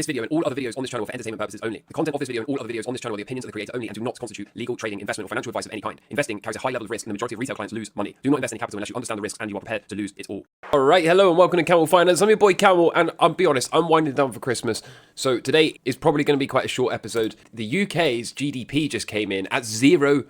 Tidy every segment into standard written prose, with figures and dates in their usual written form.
This video and all other videos on this channel are for entertainment purposes only. The content of this video and all other videos on this channel are the opinions of the creator only and do not constitute legal, trading, investment, or financial advice of any kind. Investing carries a high level of risk and the majority of retail clients lose money. Do not invest any capital unless you understand the risks and you are prepared to lose it all. Alright, hello and welcome to Camel Finance. I'm your boy Camel, and I'll be honest, I'm winding down for Christmas. So today is probably going to be quite a short episode. The UK's GDP just came in at 0%.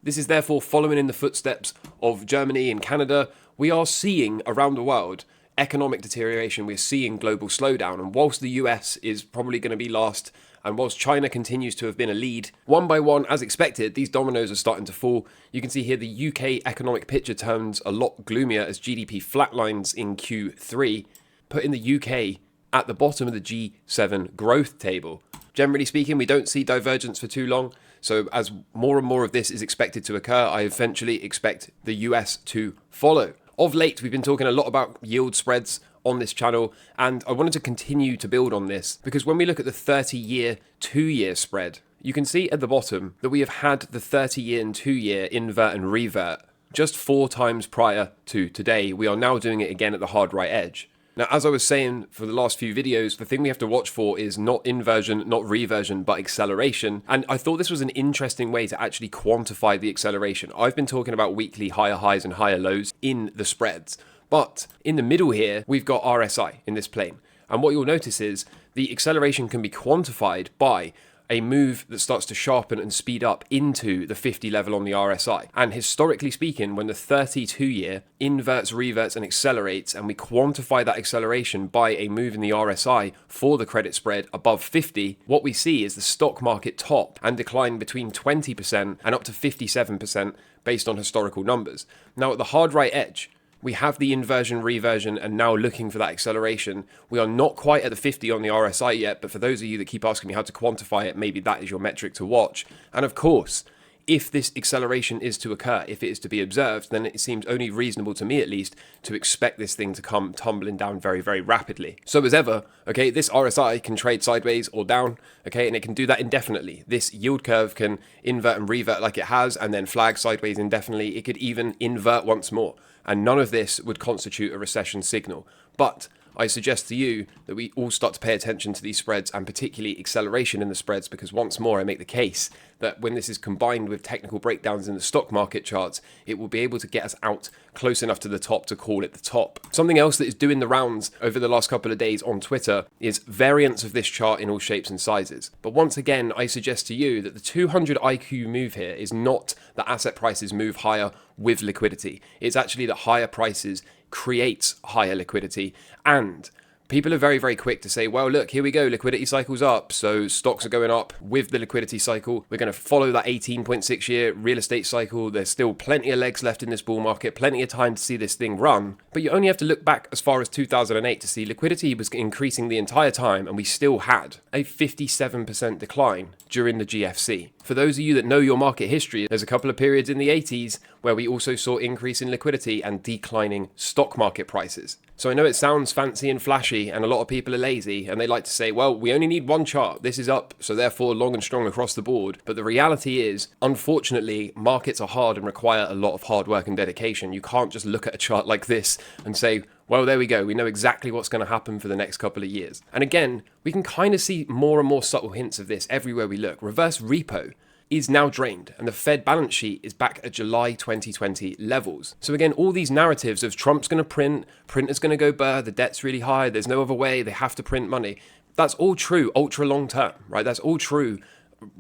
This is therefore following in the footsteps of Germany and Canada. We are seeing around the world economic deterioration. We're seeing global slowdown, and whilst the US is probably going to be last, and whilst China continues to have been a lead, one by one, as expected, these dominoes are starting to fall. You can see here the UK economic picture turns a lot gloomier as GDP flatlines in Q3, putting the UK at the bottom of the G7 growth table. Generally speaking, we don't see divergence for too long, so as more and more of this is expected to occur, I eventually expect the US to follow. Of late, we've been talking a lot about yield spreads on this channel, and I wanted to continue to build on this because when we look at the 30-year, 2-year spread, you can see at the bottom that we have had the 30-year and 2-year invert and revert just 4 times prior to today. We are now doing it again at the hard right edge. Now, as I was saying for the last few videos, the thing we have to watch for is not inversion, not reversion, but acceleration. And I thought this was an interesting way to actually quantify the acceleration. I've been talking about weekly higher highs and higher lows in the spreads. But in the middle here, we've got RSI in this plane. And what you'll notice is the acceleration can be quantified by a move that starts to sharpen and speed up into the 50 level on the RSI. And historically speaking, when the 32-year inverts, reverts, and accelerates, and we quantify that acceleration by a move in the RSI for the credit spread above 50, what we see is the stock market top and decline between 20% and up to 57% based on historical numbers. Now, at the hard right edge, we have the inversion, reversion, and now looking for that acceleration. We are not quite at the 50 on the RSI yet, but for those of you that keep asking me how to quantify it, maybe that is your metric to watch. And of course, if this acceleration is to occur, if it is to be observed, then it seems only reasonable to me at least to expect this thing to come tumbling down very, very rapidly. So as ever, okay, this RSI can trade sideways or down, okay, and it can do that indefinitely. This yield curve can invert and revert like it has, and then flag sideways indefinitely. It could even invert once more. And none of this would constitute a recession signal. But I suggest to you that we all start to pay attention to these spreads, and particularly acceleration in the spreads, because once more I make the case that when this is combined with technical breakdowns in the stock market charts, it will be able to get us out close enough to the top to call it the top. Something else that is doing the rounds over the last couple of days on Twitter is variants of this chart in all shapes and sizes. But once again, I suggest to you that the 200 IQ move here is not that asset prices move higher with liquidity. It's actually that higher prices creates higher liquidity, and people are very, very quick to say, well, look, here we go, liquidity cycle's up, so stocks are going up with the liquidity cycle. We're going to follow that 18.6 year real estate cycle. There's still plenty of legs left in this bull market, plenty of time to see this thing run. But you only have to look back as far as 2008 to see liquidity was increasing the entire time, and we still had a 57% decline during the GFC. For those of you that know your market history, there's a couple of periods in the 80s where we also saw increase in liquidity and declining stock market prices. So I know it sounds fancy and flashy, and a lot of people are lazy, and they like to say, well, we only need one chart. This is up, so therefore long and strong across the board. But the reality is, unfortunately, markets are hard and require a lot of hard work and dedication. You can't just look at a chart like this and say, well, there we go. We know exactly what's going to happen for the next couple of years. And again, we can kind of see more and more subtle hints of this everywhere we look. Reverse repo is now drained, and the Fed balance sheet is back at July 2020 levels. So again, all these narratives of Trump's going to print, printer's going to go burr, the debt's really high, there's no other way, they have to print money. That's all true ultra long term, right? That's all true.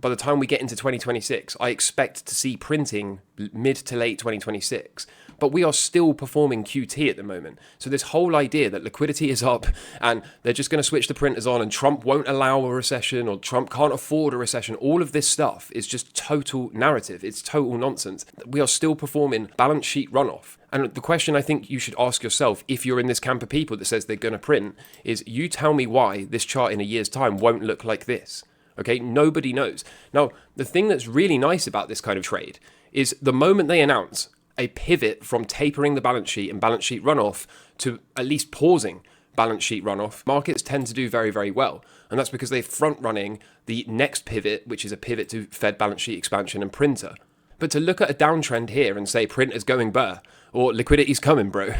By the time we get into 2026, I expect to see printing mid to late 2026. But we are still performing QT at the moment. So this whole idea that liquidity is up and they're just going to switch the printers on and Trump won't allow a recession or Trump can't afford a recession, all of this stuff is just total narrative. It's total nonsense. We are still performing balance sheet runoff. And the question I think you should ask yourself, if you're in this camp of people that says they're going to print, is you tell me why this chart in a year's time won't look like this. Okay, nobody knows. Now, the thing that's really nice about this kind of trade is the moment they announce a pivot from tapering the balance sheet and balance sheet runoff to at least pausing balance sheet runoff, markets tend to do very, very well. And that's because they're front running the next pivot, which is a pivot to Fed balance sheet expansion and printer. But to look at a downtrend here and say printer's going burr or liquidity's coming, bro,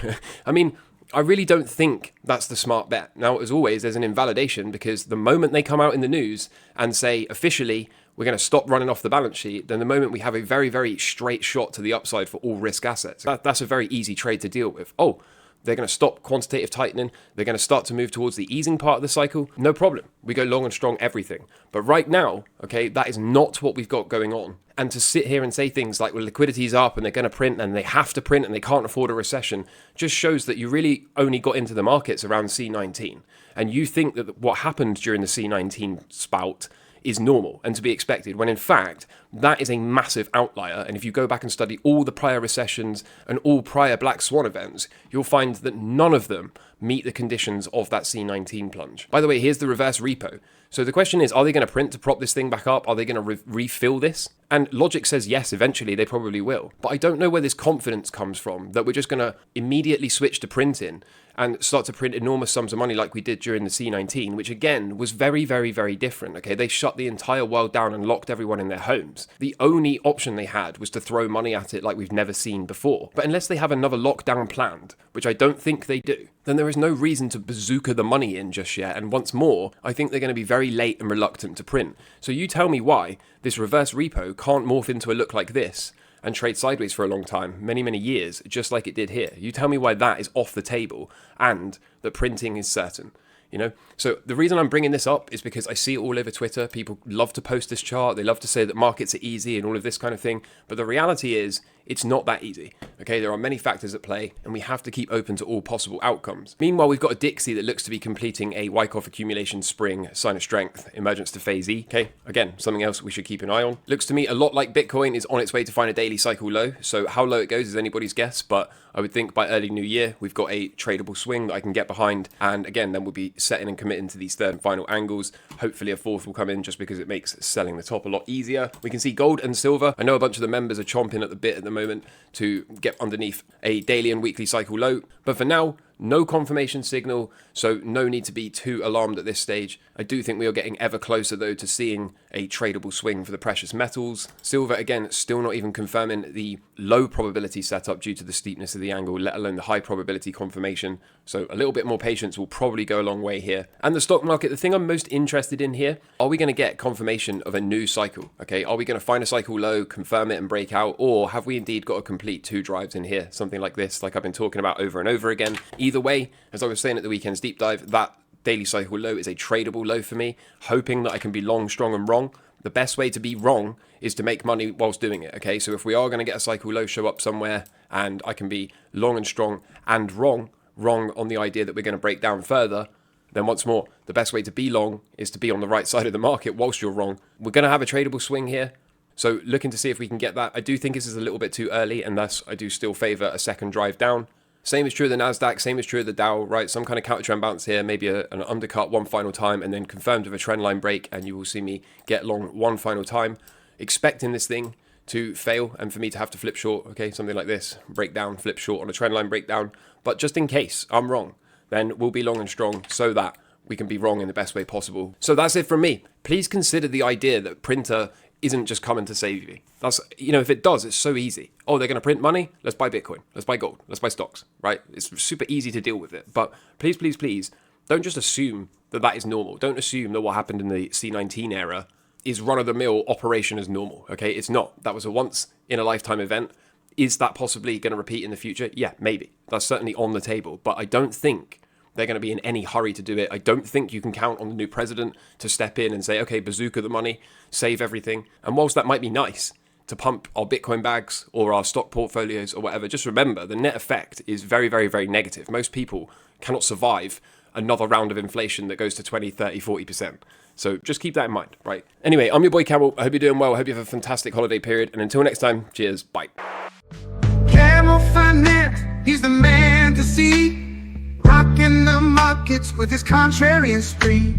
I mean, I really don't think that's the smart bet. Now, as always, there's an invalidation because the moment they come out in the news and say officially we're going to stop running off the balance sheet, then the moment we have a very, very straight shot to the upside for all risk assets. That's a very easy trade to deal with. Oh, they're going to stop quantitative tightening. They're going to start to move towards the easing part of the cycle. No problem. We go long and strong everything. But right now, okay, that is not what we've got going on. And to sit here and say things like, well, liquidity is up and they're going to print and they have to print and they can't afford a recession just shows that you really only got into the markets around C19. And you think that what happened during the C19 spout is normal and to be expected, when in fact, that is a massive outlier. And if you go back and study all the prior recessions and all prior black swan events, you'll find that none of them meet the conditions of that C19 plunge. By the way, here's the reverse repo. So the question is, are they going to print to prop this thing back up? Are they going to refill this? And logic says yes, eventually they probably will. But I don't know where this confidence comes from, that we're just going to immediately switch to printing and start to print enormous sums of money like we did during the C19, which again was very, very, very different. Okay, they shut the entire world down and locked everyone in their homes. The only option they had was to throw money at it like we've never seen before. But unless they have another lockdown planned, which I don't think they do, then there is no reason to bazooka the money in just yet. And once more, I think they're going to be very late and reluctant to print. So you tell me why this reverse repo can't morph into a look like this and trade sideways for a long time, many, many years, just like it did here. You tell me why that is off the table and that printing is certain. You know, so the reason I'm bringing this up is because I see it all over Twitter. People love to post this chart. They love to say that markets are easy and all of this kind of thing. But the reality is it's not that easy. Okay, there are many factors at play and we have to keep open to all possible outcomes. Meanwhile, we've got a Dixie that looks to be completing a Wyckoff accumulation spring sign of strength, emergence to phase E. Okay, again, something else we should keep an eye on. Looks to me a lot like Bitcoin is on its way to find a daily cycle low. So how low it goes is anybody's guess, but I would think by early new year, we've got a tradable swing that I can get behind. And again, then we'll be setting and committing to these third and final angles. Hopefully a fourth will come in just because it makes selling the top a lot easier. We can see gold and silver. I know a bunch of the members are chomping at the bit at the moment to get underneath a daily and weekly cycle low. But for now, no confirmation signal, so no need to be too alarmed at this stage. I do think we are getting ever closer, though, to seeing a tradable swing for the precious metals. Silver, again, still not even confirming the low probability setup due to the steepness of the angle, let alone the high probability confirmation. So a little bit more patience will probably go a long way here. And the stock market, the thing I'm most interested in here, are we going to get confirmation of a new cycle? Okay, are we going to find a cycle low, confirm it and break out, or have we indeed got a complete two drives in here? Something like this, like I've been talking about over and over again. Either way, as I was saying at the weekend's deep dive, that daily cycle low is a tradable low for me, hoping that I can be long, strong and wrong. The best way to be wrong is to make money whilst doing it, okay? So if we are going to get a cycle low show up somewhere and I can be long and strong and wrong on the idea that we're going to break down further, then once more, the best way to be long is to be on the right side of the market whilst you're wrong. We're going to have a tradable swing here. So looking to see if we can get that. I do think this is a little bit too early, and thus I do still favor a second drive down. Same is true of the NASDAQ, same is true of the Dow, right? Some kind of counter trend bounce here, maybe an undercut one final time, and then confirmed with a trend line break, and you will see me get long one final time. Expecting this thing to fail and for me to have to flip short, okay? Something like this, break down, flip short on a trend line breakdown. But just in case I'm wrong, then we'll be long and strong so that we can be wrong in the best way possible. So that's it from me. Please consider the idea that printer isn't just coming to save you. That's, you know, if it does, it's so easy. Oh, they're going to print money? Let's buy Bitcoin. Let's buy gold. Let's buy stocks, right? It's super easy to deal with it. But please, please, please, don't just assume that that is normal. Don't assume that what happened in the C19 era is run-of-the-mill operation as normal, okay? It's not. That was a once-in-a-lifetime event. Is that possibly going to repeat in the future? Yeah, maybe. That's certainly on the table. But I don't think they're going to be in any hurry to do it. I don't think you can count on the new president to step in and say, okay, bazooka the money, save everything. And whilst that might be nice to pump our Bitcoin bags or our stock portfolios or whatever, just remember the net effect is very, very, very negative. Most people cannot survive another round of inflation that goes to 20, 30, 40%. So just keep that in mind, right? Anyway, I'm your boy Camel. I hope you're doing well. I hope you have a fantastic holiday period. And until next time, cheers. Bye. Camel Finance, he's the man to see. Rocking the markets with his contrarian spree.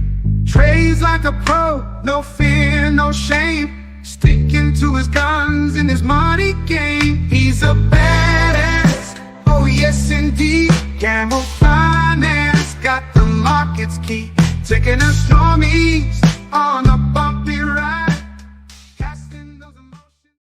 Trades like a pro, no fear, no shame. Sticking to his guns in his money game. He's a badass, oh yes indeed. Camel Finance got the markets key. Taking us normies on a bump.